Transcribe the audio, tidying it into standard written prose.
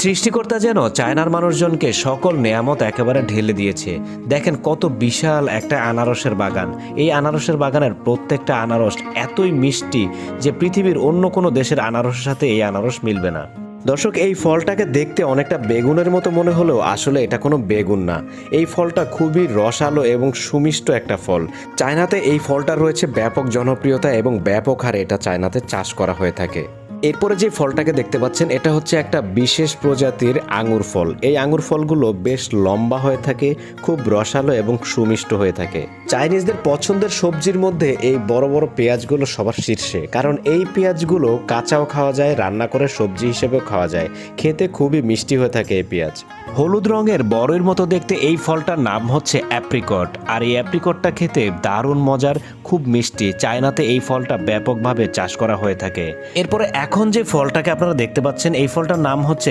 সৃষ্টিকর্তা যেন চায়নার মানুষজনকে সকল নেয়ামত একেবারে ঢেলে দিয়েছে। দেখেন কত বিশাল একটা আনারসের বাগান। এই আনারসের বাগানের প্রত্যেকটা আনারস এতই মিষ্টি যে পৃথিবীর অন্য কোনো দেশের আনারসের সাথে এই আনারস মিলবে না। দর্শক, এই ফলটাকে দেখতে অনেকটা বেগুনের মতো মনে হলেও আসলে এটা কোনো বেগুন না। এই ফলটা খুবই রসালো এবং সুমিষ্ট একটা ফল। চায়নাতে এই ফলটা রয়েছে ব্যাপক জনপ্রিয়তা এবং ব্যাপক হারে এটা চায়নাতে চাষ করা হয়ে থাকে। এরপরে যে ফলটাকে দেখতে পাচ্ছেন এটা হচ্ছে একটা বিশেষ প্রজাতির আঙুর ফল। এই আঙুর ফলগুলো বেশ লম্বা হয়ে থাকে, খুব রসালো এবং সুমিষ্ট হয়ে থাকে। চাইনিজদের পছন্দের সবজির মধ্যে এই বড় বড় পেঁয়াজগুলো সবার শীর্ষে, কারণ এই পেঁয়াজগুলো কাঁচাও খাওয়া যায়, রান্না করে সবজি হিসেবেও খাওয়া যায়। খেতে খুবই মিষ্টি হয়ে থাকে এই পেঁয়াজ। হলুদ রঙের বড়ের মতো দেখতে এই ফলটার নাম হচ্ছে অ্যাপ্রিকট। আর এই অ্যাপ্রিকটটা খেতে দারুণ মজার, খুব মিষ্টি। চায়নাতে এই ফলটা ব্যাপকভাবে চাষ করা হয়ে থাকে। এরপরে এখন যে ফলটাকে আপনারা দেখতে পাচ্ছেন এই ফলটার নাম হচ্ছে